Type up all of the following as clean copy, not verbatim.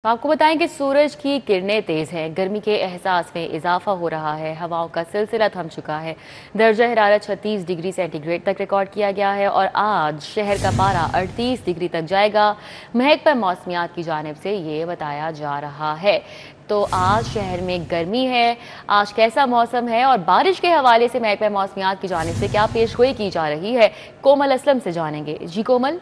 तो आपको बताएं कि सूरज की किरणें तेज हैं, गर्मी के एहसास में इजाफा हो रहा है, हवाओं का सिलसिला थम चुका है। दर्जा हरारत 36 डिग्री सेंटीग्रेड तक रिकॉर्ड किया गया है और आज शहर का पारा 38 डिग्री तक जाएगा। महकमा मौसमियात की जानिब से ये बताया जा रहा है। तो आज शहर में गर्मी है, आज कैसा मौसम है और बारिश के हवाले से महकमा मौसमियात की जानिब से क्या पेशगोई की जा रही है, कोमल असलम से जानेंगे। जी कोमल।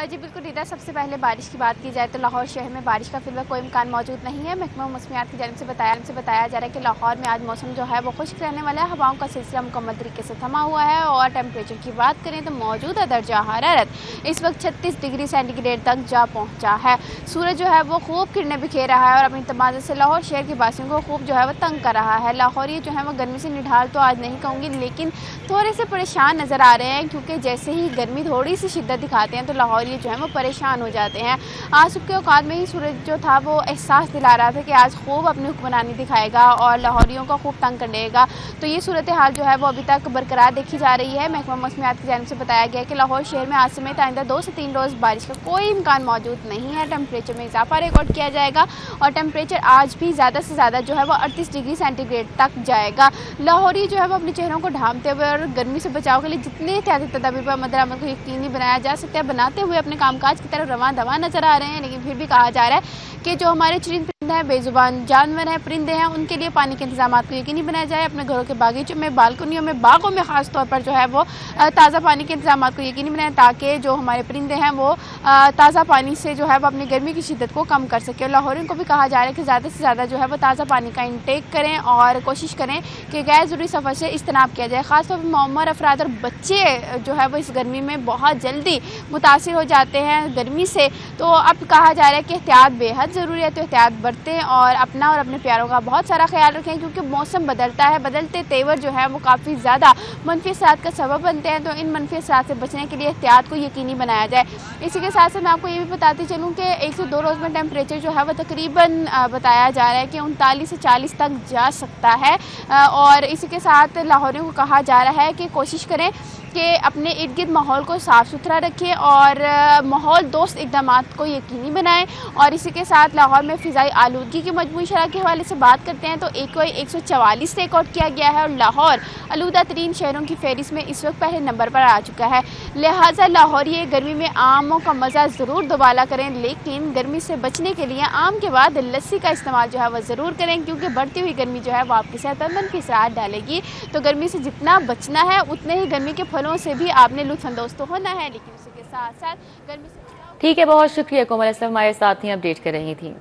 जी बिल्कुल रिदा, सबसे पहले बारिश की बात की जाए तो लाहौर शहर में बारिश का फिलहाल कोई इम्कान मौजूद नहीं है। महकमा मौसमियात की जानिब से बताया जा रहा है कि लाहौर में आज मौसम जो है वो खुश्क रहने वाला है। हवाओं का सिलसिला मुकम्मल तरीके से थमा हुआ है और टेम्परेचर की बात करें तो मौजूदा दर्जा हरारत इस वक्त 36 डिग्री सेंटीग्रेड तक जा पहुँचा है। सूरज जो है वो खूब किरणें बिखेर रहा है और अपनी तमाज़त से लाहौर शहर के वासियों को खूब जो है वो तंग कर रहा है। लाहौरी जो है वो गर्मी से निढाल तो आज नहीं कहूँगी, लेकिन थोड़े से परेशान नज़र आ रहे हैं, क्योंकि जैसे ही गर्मी थोड़ी सी शिद्दत दिखाते हैं तो लाहौरी जो है वो परेशान हो जाते हैं। आज सुबह के औकात में ही सूरज जो था वो एहसास दिला रहा था कि आज खूब अपनी हुक्मरानी दिखाएगा और लाहौरियों को खूब तंग करेगा। तो ये सूरत हाल जो है वो अभी तक बरकरार देखी जा रही है। महकमा मौसमियात की जानिब से बताया गया है कि लाहौर शहर में आज समेत आइंदा 2 से 3 रोज़ बारिश का कोई इम्कान मौजूद नहीं है। टेम्परेचर में इजाफा रिकॉर्ड किया जाएगा और टेम्परेचर आज भी ज़्यादा से ज़्यादा जो है वो 38 डिग्री सेंटीग्रेड तक जाएगा। लाहौरी जो है वो अपने चेहरों को ढांपते हुए और गर्मी से बचाव के लिए जितने एहतियाती तदाबीर पर अमल को यकीनी बनाया जा सकता है बनाते हुए अपने कामकाज की तरफ रवां दवा नजर आ रहे हैं। लेकिन फिर भी कहा जा रहा है कि जो हमारे चरिंद परिंदे हैं, बेजुबान जानवर हैं, परिंदे हैं, उनके लिए पानी के इंतजाम को यकीनी बनाया जाए। अपने घरों के बागीचों में, बालकनियों में, बागों में खास तौर पर जो है वो ताज़ा पानी के इंतजाम को यकीनी बनाएं, ताकि जो हमारे परिंदे हैं वो ताज़ा पानी से जो है वो अपनी गर्मी की शिद्दत को कम कर सके। लाहौरियों को भी कहा जा रहा है कि ज़्यादा से ज़्यादा जो है वो ताज़ा पानी का इंटेक करें और कोशिश करें कि गैर ज़रूरी सफ़र से इज्तनाब किया जाए। खासतौर पर मौमर अफराद और बच्चे जो है वो इस गर्मी में बहुत जल्दी मुतासिर हो जाते हैं गर्मी से। तो अब कहा जा रहा है कि एहतियात बेहद ज़रूरी है, तो एहतियात बरतें और अपना और अपने प्यारों का बहुत सारा ख्याल रखें, क्योंकि मौसम बदलता है। बदलते तेवर जो है वो काफ़ी ज़्यादा मनफी असरात का सबब बनते हैं। तो इन मनफी असरात से बचने के लिए एहतियात को यकीनी बनाया जाए। इसी के साथ साथ मैं आपको ये भी बताती चलूँ कि 1 से 2 रोज़ में टेम्परेचर जो है वो तकरीबन बताया जा रहा है कि 39 से 40 तक जा सकता है। और इसी के साथ लाहौरियों को कहा जा रहा है कि कोशिश करें कि अपने इर्द गिर्द माहौल को साफ़ सुथरा रखें और माहौल दोस्त इक़दाम को यकीनी बनाएं। और इसी के साथ लाहौर में फ़िज़ाई आलूदगी की मजमूई शरह के हवाले से बात करते हैं तो 144 रिकॉर्ड किया गया है और लाहौर आलूदा तरीन शहरों की फहरिस्त में इस वक्त पहले नंबर पर आ चुका है। लिहाजा लाहौर ये गर्मी में आमों का मज़ा ज़रूर दोबाला करें, लेकिन गर्मी से बचने के लिए आम के बाद लस्सी का इस्तेमाल जो है वह ज़रूर करें, क्योंकि बढ़ती हुई गर्मी जो है वो आपकी सेहत पर मनफी असरात डालेगी। तो गर्मी से जितना बचना है उतने ही गर्मी के फलों से भी आपने लुत्फ़अंदोज़ तो होना है, लेकिन उसी के साथ साथ गर्मी से। ठीक है, बहुत शुक्रिया कोमल असलम हमारे साथ ही अपडेट कर रही थी।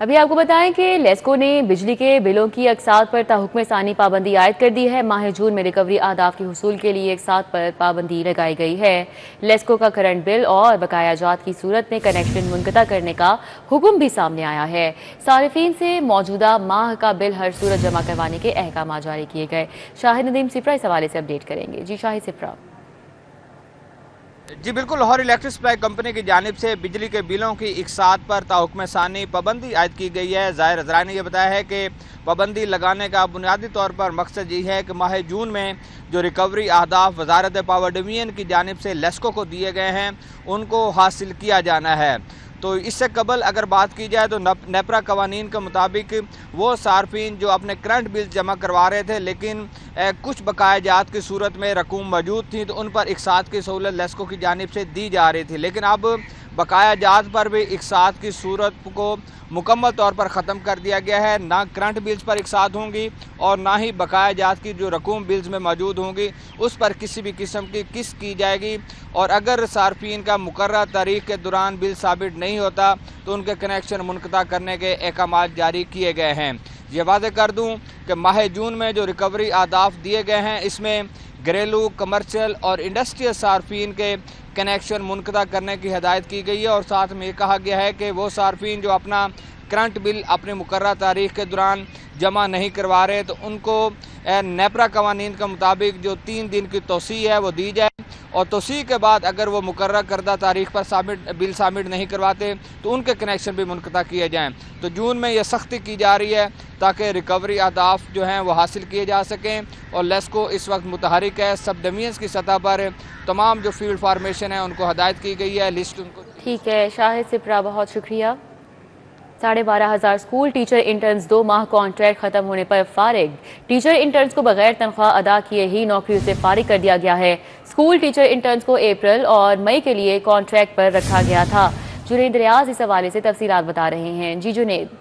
अभी आपको बताएं कि लेस्को ने बिजली के बिलों की अकसात पर ताहुक्म सानी पाबंदी आयद कर दी है। माह जून में रिकवरी अहदाफ के हुसूल के लिए अकसात पर पाबंदी लगाई गई है। लेस्को का करंट बिल और बकाया जात की सूरत में कनेक्शन मुनक़ता करने का हुक्म भी सामने आया है। सारिफीन से मौजूदा माह का बिल हर सूरत जमा करवाने के अहकाम जारी किए गए। शाहिद नदीम सिफ्रा इस हवाले से अपडेट करेंगे। जी शाहिद सिफ्रा। जी बिल्कुल, लाहौर इलेक्ट्रिक सप्लाई कंपनी की जानिब से बिजली के बिलों की इकसात पर ताहुक्म सानी पाबंदी आयद की गई है। ज़ाहिर हज़रा ने यह बताया है कि पाबंदी लगाने का बुनियादी तौर पर मकसद ये है कि माह जून में जो रिकवरी अहदाफ वजारत पावर डिवीजन की जानिब से लेस्को को दिए गए हैं उनको हासिल किया जाना है। तो इससे कबल अगर बात की जाए तो नेपरा कवानीन के मुताबिक वो सार्फिन जो अपने करंट बिल जमा करवा रहे थे, लेकिन कुछ बकाया जात की सूरत में रकूम मौजूद थी, तो उन पर इकसात की सहूलत लेस्को की जानिब से दी जा रही थी। लेकिन अब बकाया जात पर भी इकसात की सूरत को मुकम्मल तौर पर ख़त्म कर दिया गया है। ना करंट बिल्स पर इकसात होंगी और ना ही बकाया जात की जो रकूम बिल्स में मौजूद होंगी उस पर किसी भी किस्म की किस्त की जाएगी। और अगर सार्फिन का मुकर्रर तारीख के दौरान बिल साबित नहीं होता तो उनके कनेक्शन मुनक़ता करने के अहकाम जारी किए गए हैं। ये वादे कर दूँ कि माह जून में जो रिकवरी अहदाफ दिए गए हैं इसमें घरेलू, कमर्शियल और इंडस्ट्रियल सार्फिन के कनेक्शन मुनक़ता करने की हदायत की गई है। और साथ में ये कहा गया है कि वो सार्फिन जो अपना करंट बिल अपने मुकर्रर तारीख के दौरान जमा नहीं करवा रहे तो उनको नेपरा कवानीन के मुताबिक जो 3 दिन की तोसी है वो दी जाए, और तोसी के बाद अगर वो मुकर्रर करदा तारीख पर बिल सबमिट नहीं करवाते तो उनके कनेक्शन भी मुनक़ता किए जाएँ। तो जून में यह सख्ती की जा रही है ताकि रिकवरी अहदाफ जो हैं वो हासिल किए जा सकें। और लेस्को इस वक्त मुतहरिक है, सब डिवीजन्स की सतह पर तमाम जो फील्ड फार्मेशन है उनको हदायत की गई है, लिस्ट उनको ठीक है शाहिद सिप्रा, बहुत शुक्रिया। 12,500 स्कूल टीचर इंटर्न्स 2 माह कॉन्ट्रैक्ट खत्म होने पर फारिग। टीचर इंटर्न्स को बगैर तनख्वाह अदा किए ही नौकरियों से फारिग कर दिया गया है। स्कूल टीचर इंटर्न्स को अप्रैल और मई के लिए कॉन्ट्रैक्ट पर रखा गया था। जुनैद रियाज इस हवाले से तफसीलात बता रहे हैं। जी जुनैद।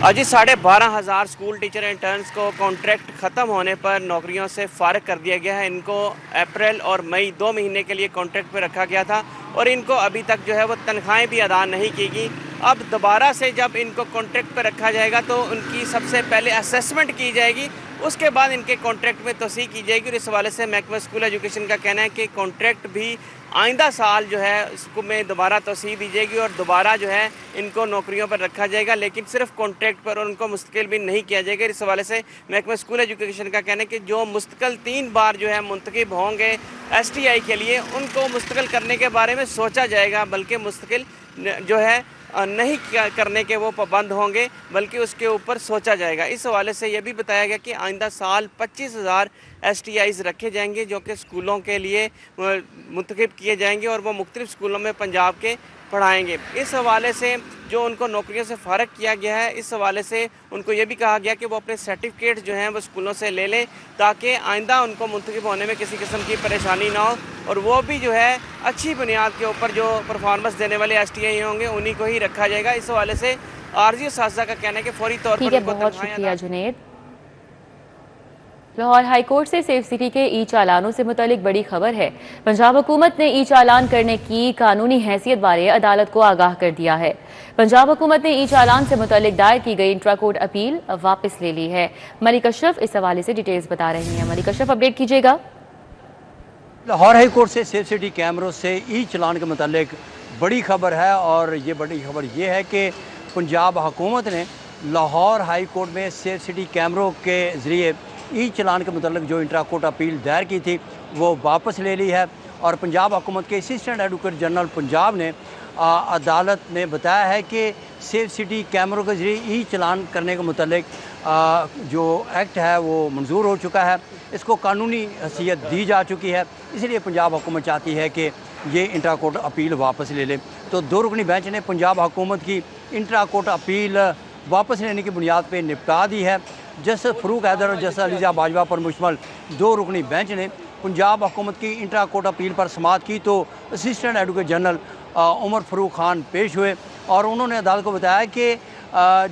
जी 12,500 स्कूल टीचर इंटर्न्स को कॉन्ट्रैक्ट ख़त्म होने पर नौकरियों से फारिग कर दिया गया है। इनको अप्रैल और मई 2 महीने के लिए कॉन्ट्रैक्ट पर रखा गया था और इनको अभी तक जो है वो तनख्वाहें भी अदा नहीं की गई। अब दोबारा से जब इनको कॉन्ट्रैक्ट पर रखा जाएगा तो उनकी सबसे पहले असेसमेंट की जाएगी, उसके बाद इनके कॉन्ट्रैक्ट में तोसीक की जाएगी। और इस हवाले से महकमा स्कूल एजुकेशन का कहना है कि कॉन्ट्रैक्ट भी आइंदा साल जो है इसको में दोबारा तोसी दी जाएगी और दोबारा जो है इनको नौकरियों पर रखा जाएगा, लेकिन सिर्फ कॉन्ट्रैक्ट पर और उनको मुस्तकिल भी नहीं किया जाएगा। इस हवाले से महकमा स्कूल एजुकेशन का कहना है कि जो मुस्तकिल 3 बार जो है मुंतखब होंगे STI के लिए, उनको मुस्तकिल करने के बारे में सोचा जाएगा, बल्कि मुस्तकिल जो है नहीं करने के वो पाबंद होंगे, बल्कि उसके ऊपर सोचा जाएगा। इस हवाले से यह भी बताया गया कि आइंदा साल 25,000 STIs रखे जाएंगे जो कि स्कूलों के लिए मुंतखब किए जाएंगे और वो मुख्तलिफ स्कूलों में पंजाब के पढ़ाएंगे। इस हवाले से जो उनको नौकरियों से फारिग किया गया है, इस हवाले से उनको ये भी कहा गया कि वो अपने सर्टिफिकेट जो हैं वो स्कूलों से ले लें ताकि आइंदा उनको मुंतखब होने में किसी किस्म की परेशानी ना हो और वो भी जो है अच्छी बुनियाद के ऊपर जो परफॉर्मेंस देने वाले STI होंगे उन्हीं को ही रखा जाएगा। इस हवाले से आरजी साजा का कहना है कि फौरी तौर पर बहुत शुक्रिया जुनैद। लाहौर हाईकोर्ट से सेफ सिटी के ई चालानों से मुतालिक बड़ी खबर है। पंजाब हुकूमत ने ई चालान करने की कानूनी हैसियत बारे अदालत को आगाह कर दिया है। पंजाब हुकूमत ने ई चालान से मुतालिक दायर की गई इंट्रा कोर्ट अपील वापस ले ली है। मलिक अशरफ इस हवाले से डिटेल्स बता रही हैं। मलिक अशरफ, अपडेट कीजिएगा। लाहौर हाई कोर्ट से सेफ सिटी कैमरों से ई चालान के मुतालिक बड़ी खबर है और ये बड़ी खबर ये है कि पंजाब हुकूमत ने लाहौर हाई कोर्ट में सेफ सिटी कैमरों के ज़रिए ई चालान के मुतालिक जो इंट्रा कोर्ट अपील दायर की थी वो वापस ले ली है। और पंजाब हुकूमत के असिस्टेंट एडवोकेट जनरल पंजाब ने अदालत ने बताया है कि सेफ सिटी कैमरों के ज़रिए ई चालान करने के मुतालिक जो एक्ट है वो मंजूर हो चुका है, इसको कानूनी हैसियत दी जा चुकी है, इसलिए पंजाब हुकूमत चाहती है कि ये इंट्रा कोर्ट अपील वापस ले ले। तो 2 रुकनी बेंच ने पंजाब हुकूमत की इंट्रा कोर्ट अपील वापस लेने की बुनियाद पर निपटा दी है। जस्टिस फ़रूक हैदर और जस्टिस अलीजा बाजवा पर मुश्तमिल 2 रुकनी बेंच ने पंजाब हुकूमत की इंट्रा कोर्ट अपील पर समाअत की तो assistant advocate general Umar Farooq Khan पेश हुए और उन्होंने अदालत को बताया कि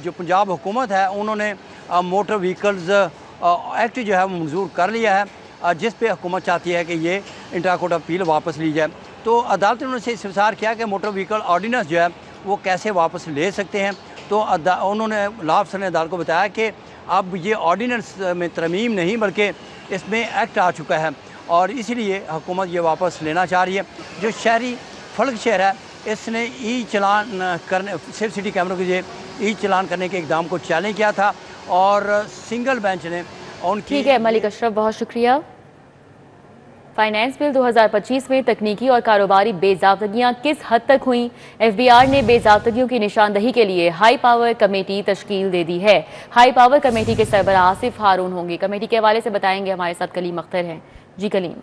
जो पंजाब हुकूमत है उन्होंने मोटर व्हीकल्स एक्ट जो है वो मंजूर कर लिया है, जिस पे हुकूमत चाहती है कि ये इंट्रा कोर्ट अपील वापस ली जाए। तो अदालत ने उनसे इस्तफसार किया कि मोटर व्हीकल ऑर्डीनेंस जो है वो कैसे वापस ले सकते हैं। तो उन्होंने लॉ अफसर ने अदालत को बताया कि अब ये ऑर्डीनेंस में तरमीम नहीं बल्कि इसमें एक्ट आ चुका है और इसलिए हुकूमत ये वापस लेना चाह रही है। जो शहरी फल्क शहर है इसने ई चालान करने सेफ सिटी कैमरों के लिए ई चालान करने के इकदाम को चैलेंज किया था और सिंगल बेंच ने उनकी। ठीक है मलिक अशरफ, बहुत शुक्रिया। फाइनेंस बिल 2025 में तकनीकी और कारोबारी बेज़ाब्तगियां किस हद तक हुई? FBR ने बेज़ाब्तगियों की निशानदही के लिए हाई पावर कमेटी तश्कील दे दी है। हाई पावर कमेटी के सरबराह आसिफ हारून होंगे। कमेटी के हवाले से बताएंगे हमारे साथ कलीम अख्तर हैं। जी कलीम।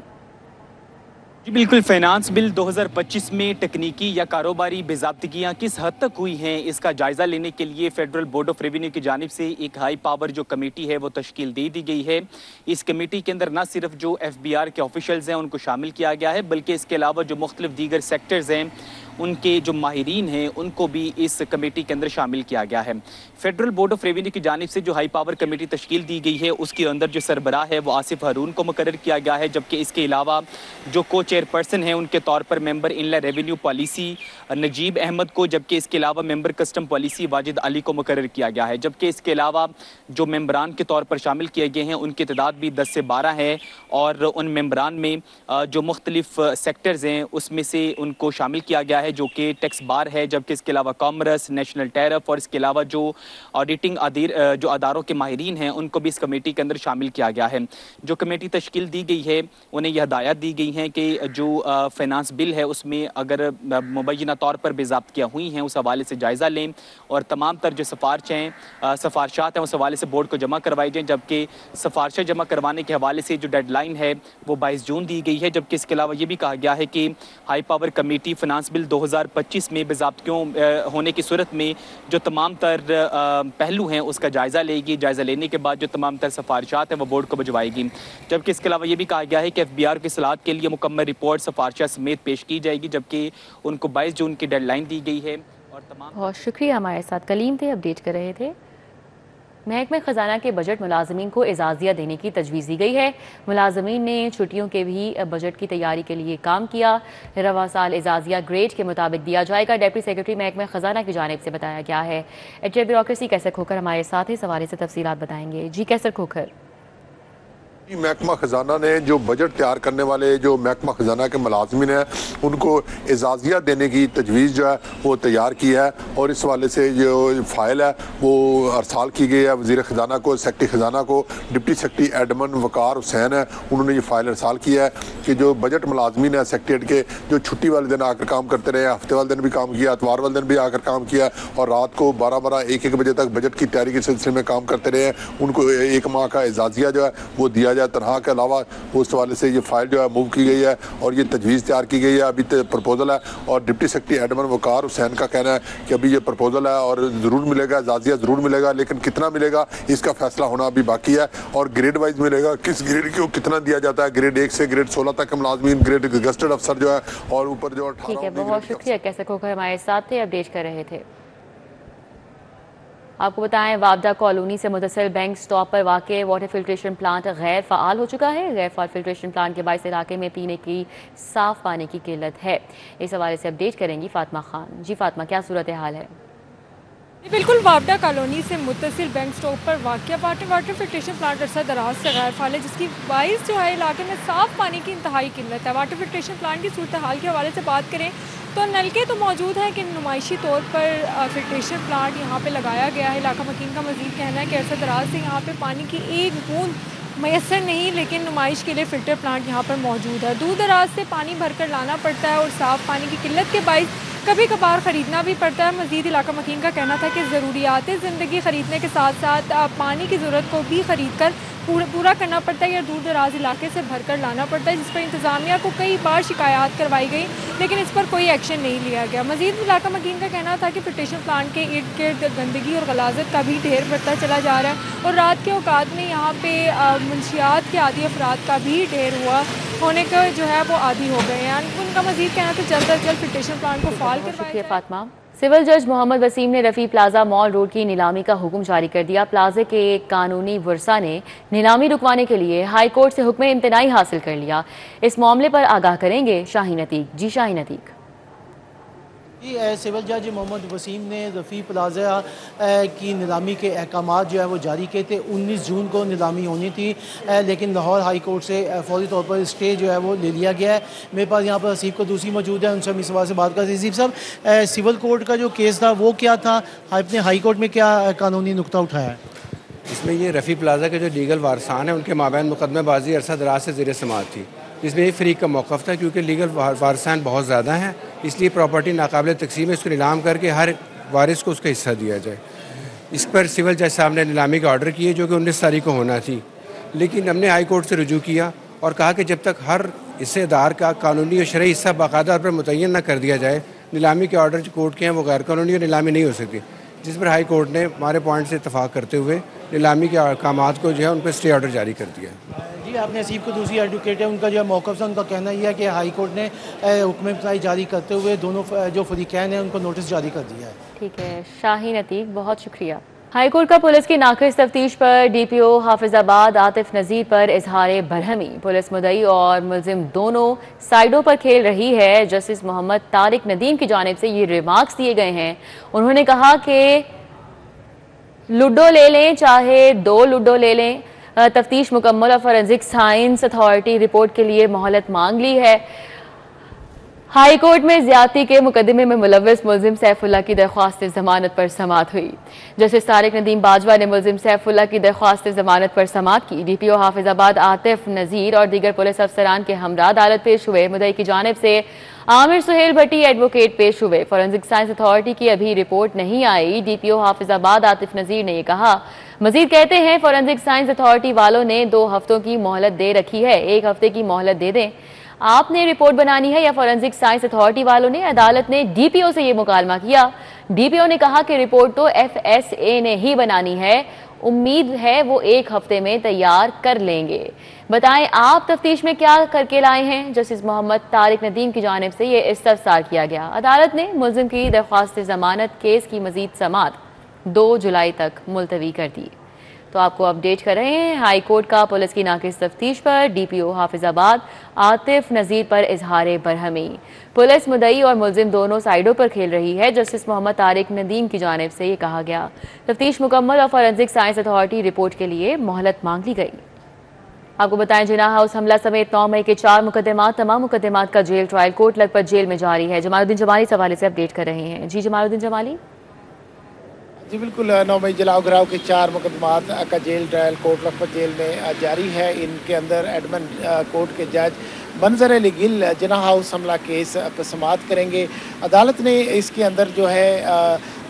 जी बिल्कुल, फाइनेंस बिल 2025 में तकनीकी या कारोबारी बेज़ाब्तगियाँ किस हद तक हुई हैं इसका जायज़ा लेने के लिए फेडरल बोर्ड ऑफ रेवेन्यू की जानिब से एक हाई पावर जो कमेटी है वो तश्कील दे दी गई है। इस कमेटी के अंदर न सिर्फ जो FBR के ऑफिशल्स हैं उनको शामिल किया गया है बल्कि इसके अलावा जो मुख्तलिफ दीगर सेक्टर्स हैं उनके जो माहिरीन हैं उनको भी इस कमेटी के अंदर शामिल किया गया है। फेडरल बोर्ड ऑफ रेवेन्यू की जानिब से जो हाई पावर कमेटी तश्कील दी गई है उसके अंदर जो सरबराह है वो आसिफ हारून को मुकर्रर किया गया है, जबकि इसके अलावा जो को चेयरपर्सन है उनके तौर पर member inland revenue policy Najeeb Ahmed को, जबकि इसके अलावा member custom policy Wajid Ali को मुकर्रर किया गया है। जबकि इसके अलावा जो मेंबरान के तौर पर शामिल किए गए हैं उनकी तादाद भी 10 से 12 है और उन मेंबरान में जो मुख्तलिफ सेक्टर्स हैं उसमें से उनको शामिल किया गया है। है जो कि टैक्स बार है, जबकि इसके अलावा कॉमर्स, नेशनल टैरिफ और इसके अलावा जो ऑडिटिंग जो अदारों के माहिरीन हैं उनको भी इस कमेटी के अंदर शामिल किया गया है। जो कमेटी तश्कील दी गई है उन्हें यह हिदायत दी गई है कि जो फाइनेंस बिल है उसमें अगर मुबैना तौर पर बेज़ाब्तियाँ हुई हैं उस हवाले से जायज़ा लें और तमाम तर जो सिफारशात हैं उस हवाले से बोर्ड को जमा करवाई जाएँ, जबकि सिफारशें जमा करवाने के हवाले से जो डेडलाइन है वो 22 जून दी गई है। जबकि इसके अलावा ये भी कहा गया है कि high power committee finance bill 2025 में बेज़ाब्तियों होने की सूरत में जो तमाम तर पहलू हैं उसका जायज़ा लेगी। जायज़ा लेने के बाद जो तमाम तर सिफारशात हैं वो बोर्ड को भिजवाएगी। जबकि इसके अलावा ये भी कहा गया है कि FBR की सलाहत के लिए मुकम्मल रिपोर्ट सिफारशात समेत पेश की जाएगी, जबकि उनको 22 जून की डेडलाइन दी गई है। और तमाम बहुत शुक्रिया, हमारे साथ कलीम थे, अपडेट कर रहे थे। महकमे ख़जाना के बजट मुलाजमीन को एजाज़िया देने की तजवीज़ दी गई है। मुलाजमीन ने छुट्टियों के भी बजट की तैयारी के लिए काम किया। रवा साल एजाज़िया ग्रेड के मुताबिक दिया जाएगा, डिप्टी सेक्रेटरी महकमे ख़जाना की जानिब से बताया गया है। एचए ब्यूरोक्रेसी कैसर खोखर हमारे साथ इस हवाले से तफसीलात बताएंगे। जी कैसर खोखर। महकमा खजाना ने जो बजट तैयार करने वाले जो महकमा खजाना के मुलाजमीन हैं उनको एजाज़िया देने की तजवीज़ जो है वो तैयार की है और इस हवाले से जो फ़ाइल है वो अरसाल की गई है वज़ीर ख़जाना को, सेक्रेटरी ख़जाना को। डिप्टी सेक्रेटरी एडमन वकार हुसैन है, उन्होंने ये फ़ाइल अरसाल किया है कि जो बजट मुलाजमीन है सेक्रेटेरिएट के, जो छुट्टी वाले दिन आकर काम करते रहे, हफ्ते वाले दिन भी काम किया, इतवार वाले दिन भी आकर काम किया और रात को 12-12, 1-1 बजे तक बजट की तैयारी के सिलसिले में काम करते रहे, उनको 1 माह का एजाज़िया जो है वो दिया जाए। तनख्वाह के अलावा उस हवाले से ये फाइल जो है मूव की गई है और ये तजवीज़ तैयार की गई है। अभी प्रपोजल है और डिप्टी सेक्रेटरी एडमन वकार हुसैन का कहना है कि अभी ये प्रपोजल है और ज़रूर मिलेगा, एजाज़िया ज़रूर मिलेगा, लेकिन कितना मिलेगा इसका फैसला होना अभी बाकी है और ग्रेड वाइज मिलेगा, किस ग्रेड को कितना दिया जाता है, ग्रेड 1 से ग्रेड 16 तक के मुलाजमीन, ग्रेड गस्टेड अफसर जो है और ऊपर जो 18। ठीक है, बहुत शुक्रिया कैसर खोखर हमारे साथ थे, अपडेट कर रहे थे। आपको बताएं वावदा कॉलोनी से मुतसिल बैंक स्टॉप पर वाक़ वाटर फिल्ट्रेशन प्लांट गैर फ़ाल हो चुका है। गैर फ़ाल फिल्ट्रेशन प्लांट के बायस इलाके में पीने की साफ़ पानी की किल्लत है। इस हवाले से अपडेट करेंगी फातिमा खान। जी फातिमा, क्या सूरत हाल है? बिल्कुल, वावडा कॉलोनी से मुत्तसिल बैंक स्टॉप पर वाक़या वाटर फिल्ट्रेशन प्लांट अरसा दराज से गैर फाल है, जिसकी बाइस जो है इलाके में साफ़ पानी की इंतहाई किल्लत है। वाटर फिल्ट्रेशन प्लांट की सूरत हाल के हवाले से बात करें तो नलके तो मौजूद हैं कि नुमाइशी तौर पर फिल्ट्रेशन प्लांट यहाँ पे लगाया गया है। इलाका मकीन का मज़ीद कहना है कि अरसा दराज से यहाँ पे पानी की एक बूंद मैसर नहीं, लेकिन नुमाइश के लिए फ़िल्टर प्लांट यहाँ पर मौजूद है। दूर दराज से पानी भर कर लाना पड़ता है और साफ़ पानी की किल्लत के बायस कभी कभार ख़रीदना भी पड़ता है। मज़ीद इलाका मकीन का कहना था कि ज़रूरियात ज़िंदगी ख़रीदने के साथ साथ पानी की ज़रूरत को भी ख़रीद कर पूरा करना पड़ता है या दूर दराज इलाके से भर कर लाना पड़ता है, जिस पर इंतज़ामिया को कई बार शिकायत करवाई गई लेकिन इस पर कोई एक्शन नहीं लिया गया। मज़ीद इलाका मकीन का कहना था कि फिल्ट्रेशन प्लांट के इर्द गिर्द गंदगी और गलाजत का भी ढेर बढ़ता चला जा रहा है और रात के औकात में यहाँ पे मुंशियात के आदि अफराद का भी ढेर होने का जो है वो आदी हो गए हैं। उनका मज़ीद कहना था जल्द अज जल्द फिल्ट्रेशन प्लांट को फाल करवाया। फातिमा, सिविल जज मोहम्मद वसीम ने रफ़ी प्लाजा मॉल रोड की नीलामी का हुक्म जारी कर दिया। प्लाजे के कानूनी वर्सा ने नीलामी रुकवाने के लिए हाई कोर्ट से हुक्म इम्तनाई हासिल कर लिया। इस मामले पर आगाह करेंगे शाहीन अतीक। जी शाहीन अतीक। सिविल जज मोहम्मद वसीम ने रफ़ी प्लाजा की नीलामी के अहकाम जो है वो जारी किए थे। 19 जून को नीलामी होनी थी, लेकिन लाहौर हाई कोर्ट से फौरी तौर पर स्टे जो है वो ले लिया गया है। मेरे पास यहाँ पर हसीब को दूसरी मौजूद है, उनसे हम इस सवाल से बात करते हैं। हसीब साहब, सिविल कोर्ट का जो केस था वो क्या था, आपने हाई कोर्ट में क्या कानूनी नुकता उठाया? इसमें ये रफ़ी प्लाजा के जो लीगल वारसान हैं उनके माबैन मुकदमेबाजी अरसा दराज से ज़ेर समाअत थी, जिसमें एक फ़रीक का मौक़िफ़ था क्योंकि लीगल वारसान बहुत ज़्यादा हैं, इसलिए प्रॉपर्टी नाकाबिल तकसीम है, इसको नीलाम करके हर वारिस को उसका हिस्सा दिया जाए। इस पर सिविल जज साहब ने नीलामी का ऑर्डर किए जो कि 19 तारीख को होना थी, लेकिन हमने हाई कोर्ट से रुजू किया और कहा कि जब तक हर हिस्सेदार का कानूनी और शरई हिस्सा बाकायदा पर मुतय्यन न कर दिया जाए, नीलामी के ऑर्डर जो कोर्ट के हैं वो गैर कानूनी और नीलामी नहीं हो सकती, जिस पर हाई कोर्ट ने हमारे पॉइंट से इत्तफाक करते हुए नीलामी के अहकामात को जो है उन पर स्टे ऑर्डर जारी कर दिया। जी, आपने हसीब को दूसरी एडवोकेट है, उनका जो मौक़िफ़ है उनका कहना यह है कि हाई कोर्ट ने हुक्म इम्तनाई जारी करते हुए दोनों जो फरीक़ैन हैं उनको नोटिस जारी कर दिया है। ठीक है शाहीन अतीक, बहुत शुक्रिया। हाईकोर्ट का पुलिस की नाक़िस तफ्तीश पर डीपीओ हाफिजाबाद आतिफ नज़ीर पर इजहार बरहमी। पुलिस मुद्दई और मुलजिम दोनों साइडों पर खेल रही है। जस्टिस मोहम्मद तारिक नदीम की जानिब से ये रिमार्क्स दिए गए हैं। उन्होंने कहा कि लूडो ले लें चाहे 2 लूडो ले लें, तफ्तीश मुकम्मल और फॉरेंसिक साइंस अथॉरिटी रिपोर्ट के लिए मोहलत मांग ली है। हाई कोर्ट में ज्यादती के मुकदमे में मुलव्विस मुलजिम सैफुल्ला की दरख्वास्त जमानत पर समाअत हुई। जस्टिस तारिक नदीम बाजवा ने मुलजिम सैफुल्ला की दरख्वास्त जमानत पर समाअत की। डीपीओ हाफिजाबाद आतिफ नजीर और दीगर पुलिस अफसरान के हमरा अदालत पेश हुए। मुद्दई की जानिब से आमिर सुहेल भट्टी एडवोकेट पेश हुए। फॉरेंसिक साइंस अथॉरिटी की अभी रिपोर्ट नहीं आई। डीपीओ हाफिजाबाद आतिफ नजीर ने यह कहा। मजीद कहते हैं, फॉरेंसिक साइंस अथॉरिटी वालों ने 2 हफ्तों की मोहलत दे रखी है, 1 हफ्ते की मोहलत दे दें। आपने रिपोर्ट बनानी है या फॉरेंसिक साइंस अथॉरिटी वालों ने? अदालत ने डीपीओ से यह मुकालमा किया। डीपीओ ने कहा कि रिपोर्ट तो एफएसए ने ही बनानी है, उम्मीद है वो 1 हफ्ते में तैयार कर लेंगे। बताएं आप तफ्तीश में क्या करके लाए हैं? जस्टिस मोहम्मद तारिक नदीम की जानिब से यह इस्तफसार किया गया। अदालत ने मुलजिम की दरख्वास्त जमानत केस की मजीद समाअत 2 जुलाई तक मुलतवी कर दी। तो आपको अपडेट कर रहे हैं हाई कोर्ट का पुलिस की नाकिस तफ्तीश पर डीपीओ हाफिजाबाद आतिफ नजीर पर इजहार बरहमी। पुलिस मुद्दई और मुलजिम दोनों साइडों पर खेल रही है। जस्टिस मोहम्मद तारिक नदीम की जानिब से ये कहा गया। तफ्तीश मुकम्मल और फॉरेंसिक साइंस अथॉरिटी रिपोर्ट के लिए मोहलत मांग ली गई। आपको बताएं, जिना हाउस हमला समेत 9 मई के 4 मुकदमात, तमाम मुकदमात का jail trial court Lakhpat jail में जारी है। जमालुद्दीन जमाली इस हवाले से अपडेट कर रहे हैं। जी जमालुद्दीन जमाली। जी बिल्कुल, 9 मई जलाओ घराव के 4 मुकदमात का jail trial court Lakhpat jail में जारी है। इनके अंदर एडमन कोर्ट के जज मंजर अली गिल जिना हाउस हमला केस पर समाअत करेंगे। अदालत ने इसके अंदर जो है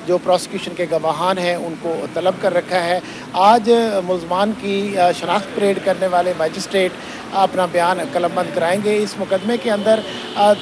जो प्रोसिक्यूशन के गवाहान हैं उनको तलब कर रखा है। आज मुलजमान की शनाख्त परेड करने वाले मजिस्ट्रेट अपना बयान कलमबंद कराएंगे। इस मुकदमे के अंदर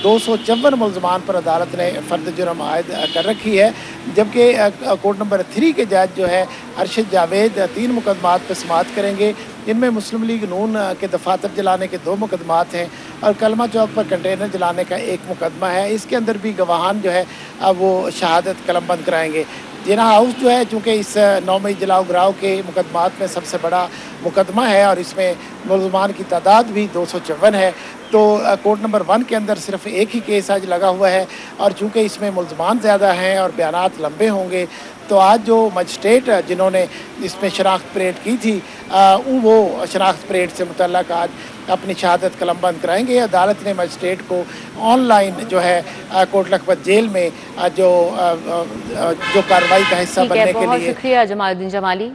254 मुलजमान पर अदालत ने फ़र्द जुर्म आयद कर रखी है, जबकि कोर्ट नंबर 3 के जज जो है अरशद जावेद 3 मुकदमात पर समाअत करेंगे। इनमें मुस्लिम लीग नून के दफातर जलाने के 2 मुकदमात हैं और कलमा चौक पर कंटेनर जलाने का 1 मुकदमा है। इसके अंदर भी गवाहान जो है वो शहादत कलमबंद कराएंगे। जिना हाउस जो है चूँकि इस 9 मई जलाओ घराव के मुकदमात में सबसे बड़ा मुकदमा है और इसमें मुलजमान की तादाद भी 254 है, तो कोर्ट नंबर 1 के अंदर सिर्फ 1 ही केस आज लगा हुआ है और चूँकि इसमें मुलजमान ज़्यादा हैं और बयानात लंबे होंगे, तो आज जो मजिस्ट्रेट जिन्होंने इसमें शनाख्त परेड की थी वो शनाख्त परेड से मुतल्लक आज अपनी शहादत कलमबंद कराएंगे। अदालत ने मजिस्ट्रेट को ऑनलाइन जो है कोर्ट लखपत जेल में जो कार्रवाई का हिस्सा बनने के लिए। बहुत शुक्रिया जमालुद्दीन जमाली।